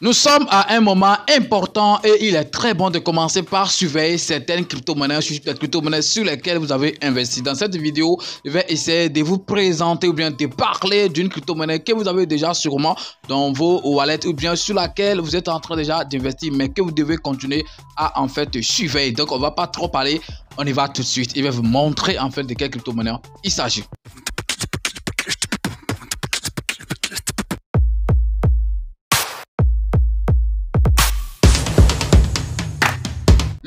Nous sommes à un moment important et il est très bon de commencer par surveiller certaines crypto-monnaies sur lesquelles vous avez investi. Dans cette vidéo, je vais essayer de vous présenter ou bien de parler d'une crypto-monnaie que vous avez déjà sûrement dans vos wallets ou bien sur laquelle vous êtes en train déjà d'investir mais que vous devez continuer à en fait surveiller. Donc on va pas trop parler, on y va tout de suite. Je vais vous montrer en fait de quelle crypto-monnaie il s'agit.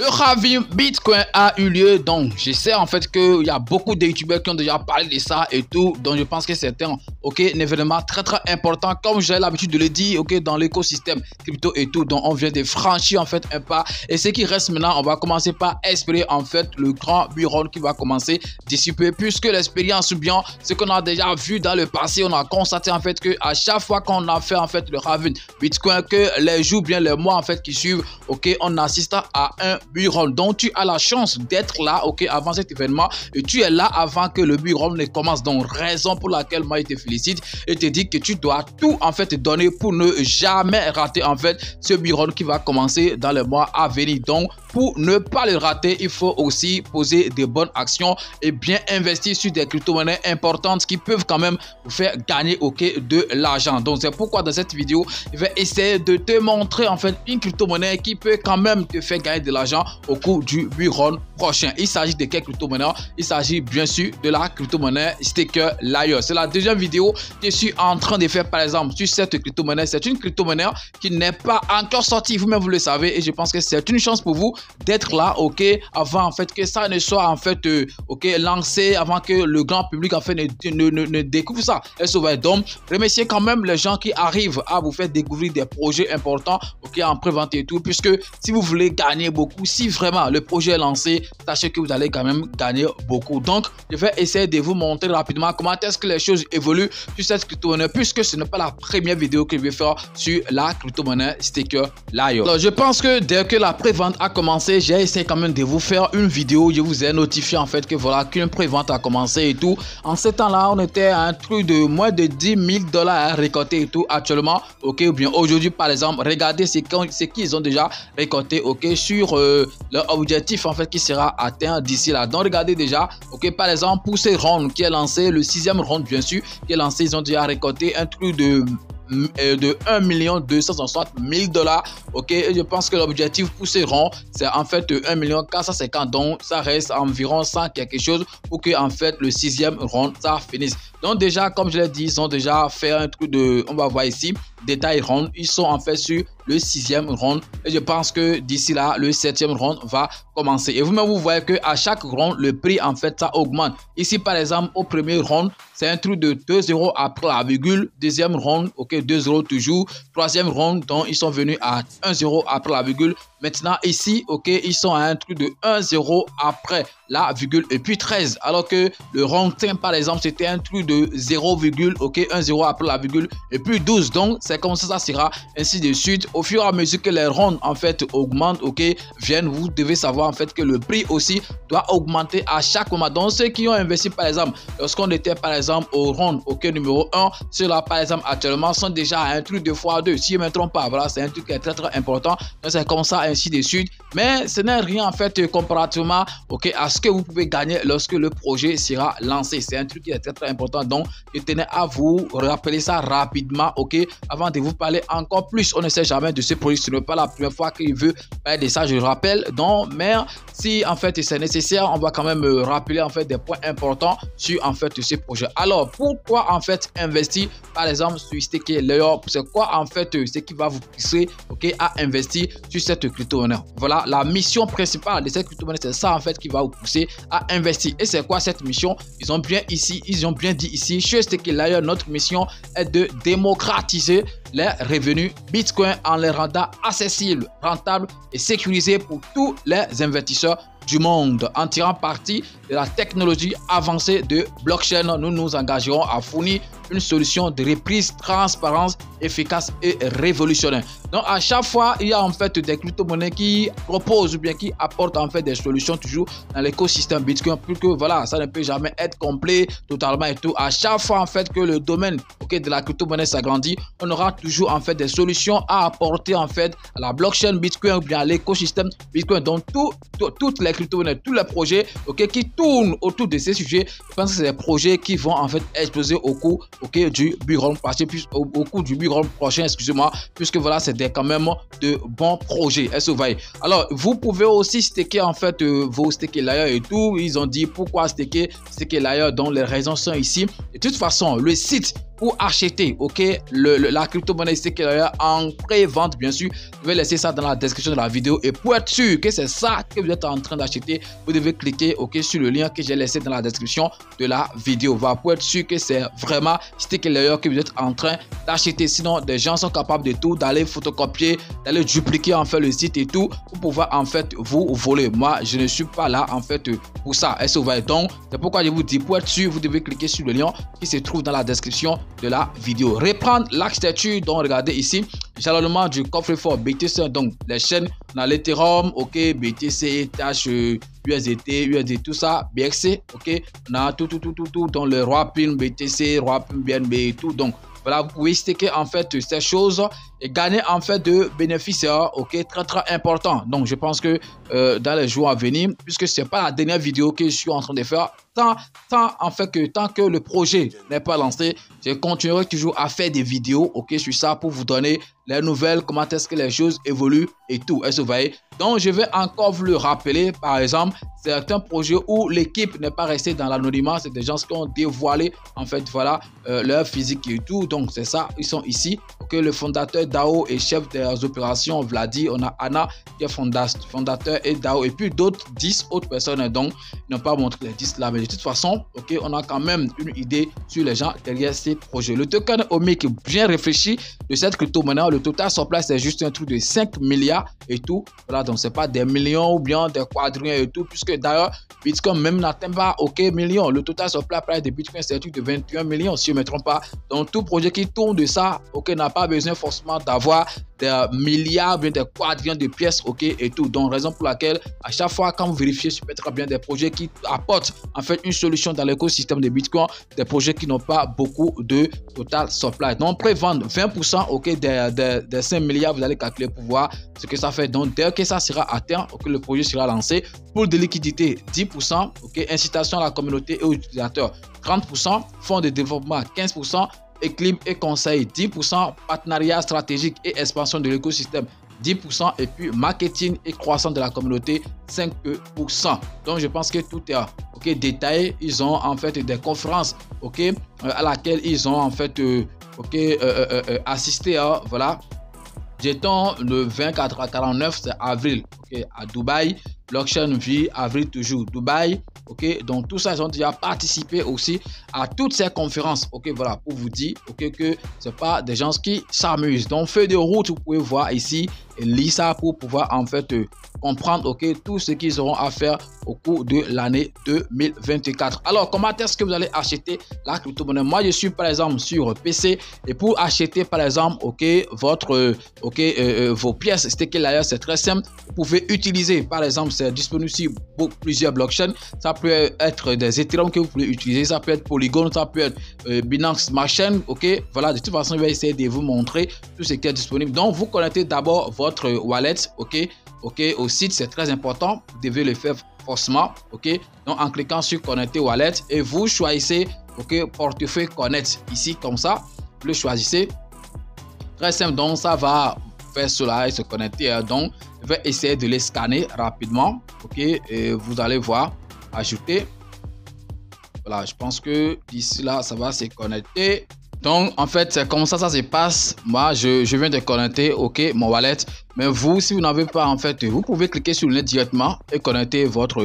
Le halving Bitcoin a eu lieu, donc je sais en fait qu'il y a beaucoup de youtubeurs qui ont déjà parlé de ça et tout, donc je pense que c'est un événement très important comme j'ai l'habitude de le dire dans l'écosystème crypto et tout, donc on vient de franchir en fait un pas et ce qui reste maintenant, on va commencer par espérer en fait le grand bull run qui va commencer d'ici peu, puisque l'expérience ou bien ce qu'on a déjà vu dans le passé, on a constaté en fait que à chaque fois qu'on a fait en fait le halving Bitcoin, que les jours bien les mois en fait qui suivent, on assiste à un bull run. Donc tu as la chance d'être là avant cet événement et tu es là avant que le bull run ne commence. Donc raison pour laquelle moi je te félicite et te dis que tu dois tout en fait donner pour ne jamais rater en fait ce bull run qui va commencer dans les mois à venir. Donc pour ne pas le rater, il faut aussi poser de bonnes actions et bien investir sur des crypto-monnaies importantes qui peuvent quand même vous faire gagner de l'argent. Donc c'est pourquoi dans cette vidéo, je vais essayer de te montrer en fait une crypto-monnaie qui peut quand même te faire gagner de l'argent au cours du bull run prochain. Il s'agit de quelle crypto-monnaie? Il s'agit bien sûr de la crypto-monnaie Staker Layer. C'est la deuxième vidéo que je suis en train de faire par exemple sur cette crypto-monnaie. C'est une crypto-monnaie qui n'est pas encore sortie, vous-même vous le savez, et je pense que c'est une chance pour vous d'être là avant en fait que ça ne soit en fait lancé, avant que le grand public en fait ne découvre ça. Et donc remerciez quand même les gens qui arrivent à vous faire découvrir des projets importants en prévente et tout, puisque si vous voulez gagner beaucoup, si vraiment le projet est lancé, sachez que vous allez quand même gagner beaucoup. Donc je vais essayer de vous montrer rapidement comment est-ce que les choses évoluent sur cette crypto-monnaie, puisque ce n'est pas la première vidéo que je vais faire sur la crypto-monnaie Staker Layer. Alors je pense que dès que la prévente a commencé, j'ai essayé quand même de vous faire une vidéo. Je vous ai notifié en fait que voilà qu'une prévente a commencé et tout. En ce temps-là, on était à un truc de moins de 10 000 $ à récolter et tout actuellement. Ou bien aujourd'hui par exemple, regardez ce qu'ils ont déjà récolté sur leur objectif en fait qui sera atteint d'ici là. Donc regardez déjà, par exemple pour ce round qui est lancé, le 6e round bien sûr qui est lancé, ils ont déjà récolté un truc de 1 260 000 $. Et je pense que l'objectif pour ce rond c'est en fait 1 450 000, donc ça reste environ 100 quelque chose pour que en fait le 6e round ça finisse. Donc déjà comme je l'ai dit, ils ont déjà fait un truc de, on va voir ici, détail round, ils sont en fait sur le 6e round et je pense que d'ici là le 7e round va commencer. Et vous-même vous voyez que à chaque round le prix en fait ça augmente. Ici par exemple au premier round c'est un truc de 2 € après la virgule, deuxième round 2 € toujours, troisième round donc ils sont venus à 1 € après la virgule. Maintenant ici ils sont à un truc de 1 € après la virgule et puis 13, alors que le round 5 par exemple c'était un truc de 0, 1 € après la virgule et puis 12. Donc c'est comme ça sera ainsi de suite au fur et à mesure que les rounds en fait augmentent viennent. Vous devez savoir en fait que le prix aussi doit augmenter à chaque moment. Donc ceux qui ont investi par exemple lorsqu'on était par exemple au round numéro 1, ceux-là par exemple actuellement sont déjà à un truc de x2 si je ne me trompe pas. Voilà, c'est un truc qui est très important. Donc c'est comme ça ainsi de suite, mais ce n'est rien en fait comparativement à ce que vous pouvez gagner lorsque le projet sera lancé. C'est un truc qui est très important, donc je tenais à vous rappeler ça rapidement avant de vous parler encore plus. On ne sait jamais de ce projet, ce n'est pas la première fois qu'il veut parler de ça, je rappelle. Donc mais si en fait c'est nécessaire, on va quand même rappeler en fait des points importants sur en fait ce projet. Alors pourquoi en fait investir par exemple sur Staker Layer? C'est quoi en fait ce qui va vous pousser à investir sur cette crypto-monnaie? Voilà la mission principale de cette crypto-monnaie, c'est ça en fait qui va vous pousser à investir. Et c'est quoi cette mission? Ils ont bien dit ici chez Staker Layer, notre mission est de démocratiser les revenus Bitcoin en les rendant accessibles, rentables et sécurisés pour tous les investisseurs du monde. En tirant parti de la technologie avancée de blockchain, nous nous engagerons à fournir une solution de reprise transparente, efficace et révolutionnaire. Donc à chaque fois, il y a en fait des crypto-monnaies qui proposent ou bien qui apportent en fait des solutions toujours dans l'écosystème Bitcoin pour que voilà, ça ne peut jamais être complet totalement et tout. À chaque fois en fait que le domaine de la crypto-monnaie s'agrandit, on aura toujours en fait des solutions à apporter en fait à la blockchain Bitcoin ou bien à l'écosystème Bitcoin. Donc toutes les crypto-monnaies, tous les projets qui tournent autour de ces sujets, je pense que c'est des projets qui vont en fait exploser au cours du bull au cours du bull prochain, excusez-moi, puisque voilà, c'est quand même de bons projets. Est-ce que vous voyez? Alors, vous pouvez aussi staker en fait vos staker layers et tout. Ils ont dit pourquoi staker layers, dont les raisons sont ici. De toute façon, le site pour acheter la crypto-monnaie staker en pré-vente, bien sûr, je vais laisser ça dans la description de la vidéo. Et pour être sûr que c'est ça que vous êtes en train d'acheter, vous devez cliquer sur le lien que j'ai laissé dans la description de la vidéo. Voilà, pour être sûr que c'est vraiment staker layer que vous êtes en train d'acheter. Sinon, des gens sont capables de tout, d'aller photocopier, d'aller dupliquer en fait le site et tout pour pouvoir en fait vous voler. Moi, je ne suis pas là en fait pour ça. Est-ce que vous voyez? Donc, c'est pourquoi je vous dis, pour être sûr, vous devez cliquer sur le lien qui se trouve dans la description de la vidéo. Reprendre l'architecture, donc regardez ici, jalonnement du coffre-fort BTC, donc les chaînes, on a l'Ethereum, BTC, ETH, USDT, tout ça, BXC, on a tout, dans le Rapin, BTC, Rapin, BNB et tout, donc voilà, vous pouvez staker en fait ces choses et gagner en fait de bénéfices très importants. Donc je pense que dans les jours à venir, puisque c'est pas la dernière vidéo que je suis en train de faire, tant que le projet n'est pas lancé, je continuerai toujours à faire des vidéos sur ça pour vous donner les nouvelles, comment est-ce que les choses évoluent et tout. Est-ce que vous voyez? Donc je vais encore vous le rappeler, par exemple, certains projets où l'équipe n'est pas restée dans l'anonymat, c'est des gens qui ont dévoilé en fait voilà leur physique et tout. Donc c'est ça, ils sont ici. Le fondateur DAO et chef des opérations Vladi, on a Anna qui est fondateur et DAO et puis d'autres 10 autres personnes, donc ils n'ont pas montré les 10 là, mais de toute façon on a quand même une idée sur les gens derrière ces projets. Le token OMIC bien réfléchi de cette crypto-monnaie, le total sur place c'est juste un truc de 5 milliards et tout. Voilà, donc c'est pas des millions ou bien des quadrillions et tout, puisque d'ailleurs Bitcoin même n'atteint pas millions. Le total sur place de Bitcoin c'est un truc de 21 millions si je ne me trompe pas. Donc tout projet qui tourne de ça n'a pas besoin forcément d'avoir des milliards, bien des quadrillions de pièces, et tout. Donc, raison pour laquelle, à chaque fois, quand vous vérifiez sur très bien des projets qui apportent en fait une solution dans l'écosystème de Bitcoin, des projets qui n'ont pas beaucoup de total supply. Donc, prévendre 20% des 5 milliards, vous allez calculer pour voir ce que ça fait. Donc, dès que ça sera atteint, le projet sera lancé. Pour de liquidité, 10%, incitation à la communauté et aux utilisateurs, 30%, fonds de développement, 15%, équilibre et conseil 10%, partenariat stratégique et expansion de l'écosystème 10% et puis marketing et croissance de la communauté 5%. Donc je pense que tout est détaillé. Ils ont en fait des conférences à laquelle ils ont en fait assisté voilà. Jeton le 24 à 49 c'est avril à Dubaï. Blockchain vie avril toujours Dubaï. Donc tout ça, ils ont déjà participé aussi à toutes ces conférences. Voilà, pour vous dire que c'est pas des gens qui s'amusent. Donc feuille de route, vous pouvez voir ici et lire ça pour pouvoir en fait comprendre tout ce qu'ils auront à faire au cours de l'année 2024. Alors comment est-ce que vous allez acheter la crypto-monnaie? Moi je suis par exemple sur PC et pour acheter par exemple vos pièces staker layer, c'est très simple. Vous pouvez utiliser par exemple, c'est disponible sur plusieurs blockchains. Ça peut être des Ethereum que vous pouvez utiliser, ça peut être Polygon, ça peut être Binance Smart Chain. Voilà, de toute façon je vais essayer de vous montrer tout ce qui est disponible. Donc vous connectez d'abord votre wallet au site, c'est très important, vous devez le faire forcément. Donc en cliquant sur connecter wallet et vous choisissez portefeuille connect ici comme ça, vous le choisissez, très simple. Donc ça va faire cela et se connecter. Donc je vais essayer de les scanner rapidement. Et vous allez voir ajouter. Voilà, je pense que d'ici là ça va se connecter. Donc en fait c'est comme ça se passe. Moi je viens de connecter mon wallet, mais vous, si vous n'avez pas en fait, vous pouvez cliquer sur le lien directement et connecter votre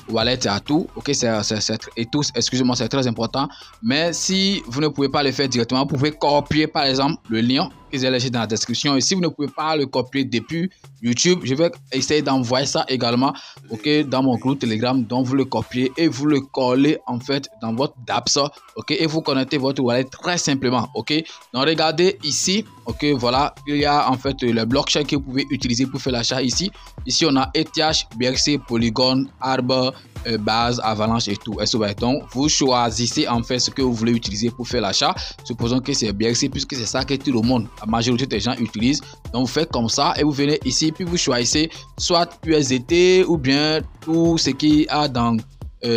wallet à tout. Excusez-moi, c'est très important. Mais si vous ne pouvez pas le faire directement, vous pouvez copier par exemple le lien qu'ils aient laissé dans la description. Et si vous ne pouvez pas le copier depuis YouTube, je vais essayer d'envoyer ça également, ok, dans mon groupe Telegram. Donc vous le copiez et vous le collez en fait dans votre dApps, ok, et vous connectez votre wallet très simplement, ok. Donc regardez ici, ok, voilà, il y a en fait le blockchain que vous pouvez utiliser pour faire l'achat ici. Ici on a ETH, BRC, Polygon, Arbor, Base, Avalanche et tout. Donc vous choisissez en fait ce que vous voulez utiliser pour faire l'achat. Supposons que c'est BRC puisque c'est ça que tout le monde, la majorité des gens utilisent. Donc vous faites comme ça et vous venez ici puis vous choisissez soit USDT ou bien tout ce qui a dans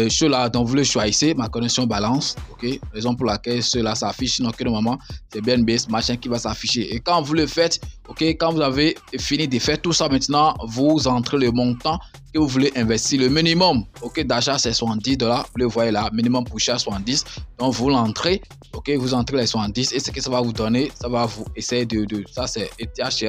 cela, donc vous le choisissez. Ma connexion balance, ok, raison pour laquelle cela s'affiche. Donc normalement c'est BNB machin qui va s'afficher. Et quand vous le faites, ok, quand vous avez fini de faire tout ça, maintenant vous entrez le montant que vous voulez investir. Le minimum, ok, d'achat c'est $70, vous le voyez là, minimum pour chaque 70. Donc vous l'entrez, ok, vous entrez les 70 et ce que ça va vous donner, ça va vous essayer de ça c'est ETH,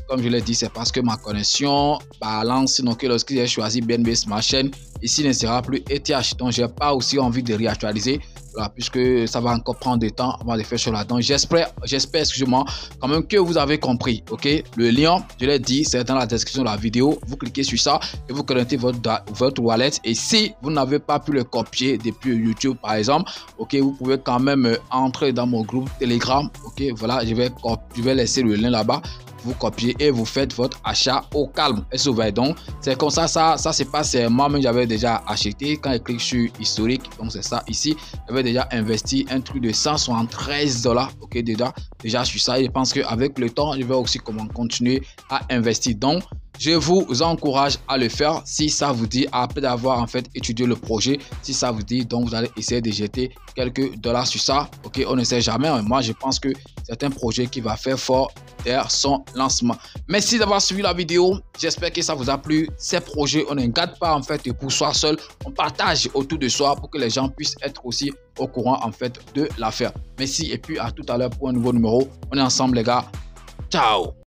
comme je l'ai dit, c'est parce que ma connexion balance. Donc lorsque j'ai choisi BNB machin, ici ne sera plus ETH, donc j'ai pas aussi envie de réactualiser, voilà, puisque ça va encore prendre du temps avant de faire cela. Donc j'espère excusez-moi quand même que vous avez compris, ok. Le lien, je l'ai dit, c'est dans la description de la vidéo. Vous cliquez sur ça et vous connectez votre wallet. Et si vous n'avez pas pu le copier depuis YouTube par exemple, ok, vous pouvez quand même entrer dans mon groupe Telegram, ok, voilà, je vais laisser le lien là-bas. Vous copiez et vous faites votre achat au calme. Et souvent, donc c'est comme ça c'est pas, c'est moi-même j'avais déjà acheté. Quand je clique sur historique, donc c'est ça ici, j'avais déjà investi un truc de $173, ok, déjà sur ça. Je pense qu'avec le temps je vais aussi continuer à investir. Donc je vous encourage à le faire si ça vous dit, après d'avoir en fait étudié le projet. Si ça vous dit, donc vous allez essayer de jeter quelques dollars sur ça, ok. On ne sait jamais. Moi je pense que c'est un projet qui va faire fort dès son lancement. Merci d'avoir suivi la vidéo, j'espère que ça vous a plu. Ces projets, on ne garde pas en fait pour soi seul, on partage autour de soi pour que les gens puissent être aussi au courant en fait de l'affaire. Merci et puis à tout à l'heure pour un nouveau numéro. On est ensemble les gars, ciao.